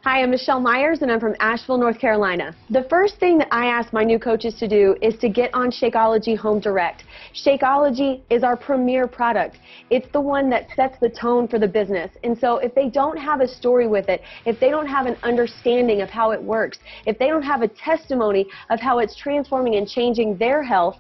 Hi, I'm Michelle Myers, and I'm from Asheville, North Carolina. The first thing that I ask my new coaches to do is to get on Shakeology Home Direct. Shakeology is our premier product. It's the one that sets the tone for the business. And so if they don't have a story with it, if they don't have an understanding of how it works, if they don't have a testimony of how it's transforming and changing their health,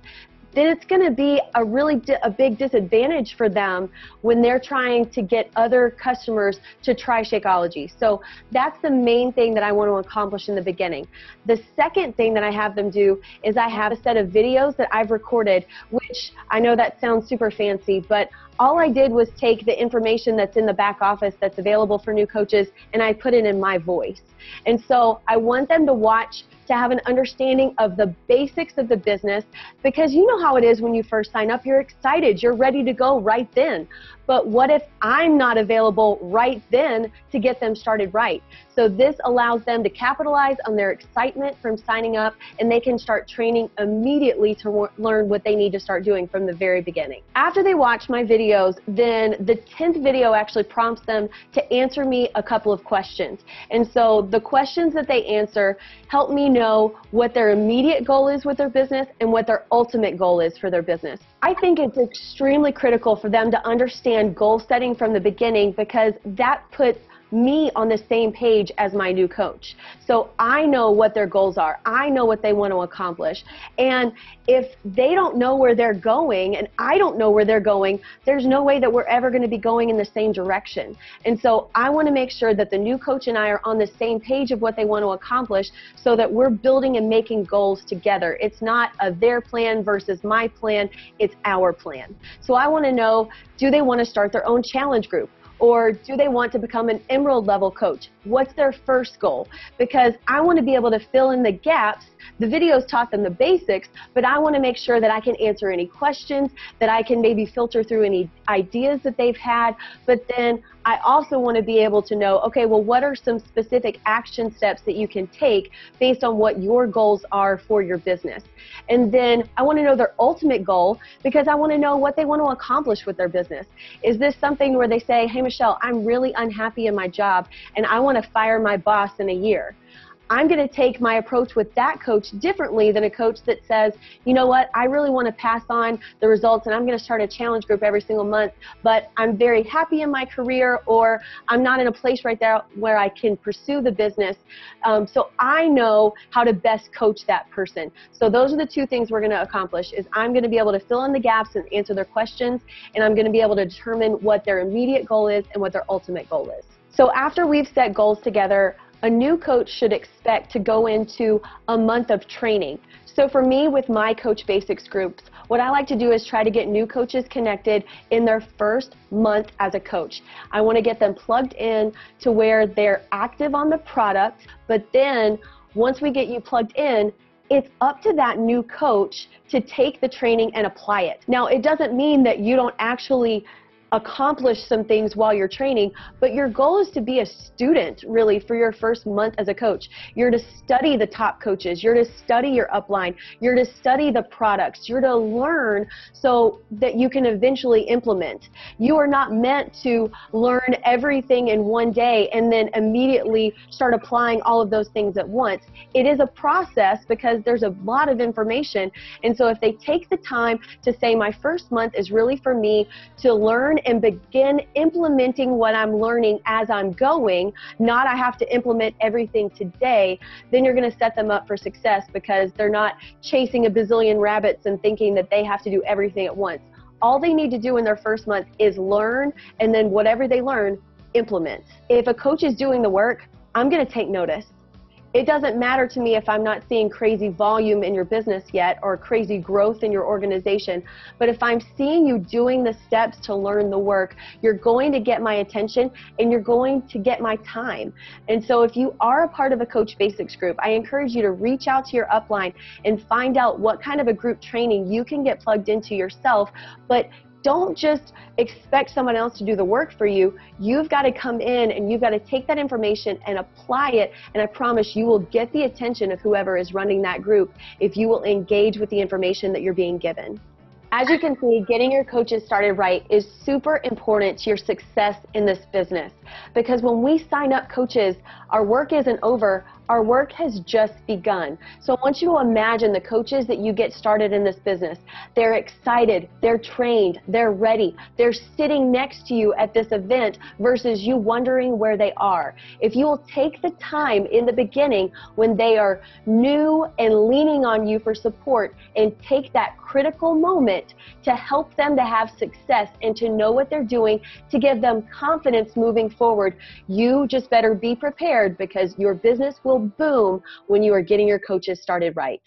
then it's going to be a big disadvantage for them when they're trying to get other customers to try Shakeology. So that's the main thing that I want to accomplish in the beginning. The second thing that I have them do is I have a set of videos that I've recorded, which I know that sounds super fancy, but all I did was take the information that's in the back office that's available for new coaches, and I put it in my voice. And so I want them to watch to have an understanding of the basics of the business, because you know how it is when you first sign up. You're excited, you're ready to go right then. But what if I'm not available right then to get them started right? So this allows them to capitalize on their excitement from signing up, and they can start training immediately to learn what they need to start doing from the very beginning. After they watch my videos, then the 10th video actually prompts them to answer me a couple of questions. And so the questions that they answer help me know what their immediate goal is with their business and what their ultimate goal is for their business. I think it's extremely critical for them to understand goal setting from the beginning, because that puts me on the same page as my new coach. So I know what their goals are. I know what they want to accomplish. And if they don't know where they're going and I don't know where they're going, there's no way that we're ever going to be going in the same direction. And so I want to make sure that the new coach and I are on the same page of what they want to accomplish, so that we're building and making goals together. It's not their plan versus my plan, it's our plan. So I want to know, do they want to start their own challenge group? Or do they want to become an Emerald level coach? What's their first goal? Because I want to be able to fill in the gaps. The videos taught them the basics, but I want to make sure that I can answer any questions, that I can maybe filter through any ideas that they've had. But then I also want to be able to know, okay, well, what are some specific action steps that you can take based on what your goals are for your business? And then I want to know their ultimate goal, because I want to know what they want to accomplish with their business. Is this something where they say, hey, Michelle, I'm really unhappy in my job and I want to fire my boss in a year? I'm going to take my approach with that coach differently than a coach that says, you know what, I really want to pass on the results and I'm going to start a challenge group every single month, but I'm very happy in my career, or I'm not in a place right there where I can pursue the business. So I know how to best coach that person. So those are the two things we're going to accomplish. Is I'm going to be able to fill in the gaps and answer their questions, and I'm going to be able to determine what their immediate goal is and what their ultimate goal is. So after we've set goals together, a new coach should expect to go into a month of training. So for me, with my Coach Basics groups, what I like to do is try to get new coaches connected in their first month as a coach. I want to get them plugged in to where they're active on the product, but then once we get you plugged in, it's up to that new coach to take the training and apply it. Now, it doesn't mean that you don't actually accomplish some things while you're training, but your goal is to be a student really for your first month as a coach. You're to study the top coaches, you're to study your upline, you're to study the products, you're to learn so that you can eventually implement. You are not meant to learn everything in one day and then immediately start applying all of those things at once. It is a process because there's a lot of information, and so if they take the time to say, my first month is really for me to learn and begin implementing what I'm learning as I'm going, not I have to implement everything today, then you're going to set them up for success, because they're not chasing a bazillion rabbits and thinking that they have to do everything at once. All they need to do in their first month is learn, and then whatever they learn, implement. If a coach is doing the work, I'm going to take notice. It doesn't matter to me if I'm not seeing crazy volume in your business yet or crazy growth in your organization, but if I'm seeing you doing the steps to learn the work, you're going to get my attention and you're going to get my time. And so if you are a part of a Coach Basics group, I encourage you to reach out to your upline and find out what kind of a group training you can get plugged into yourself, but don't just expect someone else to do the work for you. You've got to come in and you've got to take that information and apply it, and I promise you will get the attention of whoever is running that group if you will engage with the information that you're being given. As you can see, getting your coaches started right is super important to your success in this business, because when we sign up coaches, our work isn't over, our work has just begun. So I want you to imagine the coaches that you get started in this business. They're excited, they're trained, they're ready, they're sitting next to you at this event versus you wondering where they are. If you will take the time in the beginning when they are new and leaning on you for support and take that critical moment to help them to have success and to know what they're doing, to give them confidence moving forward, you just better be prepared, because your business will boom when you are getting your coaches started right.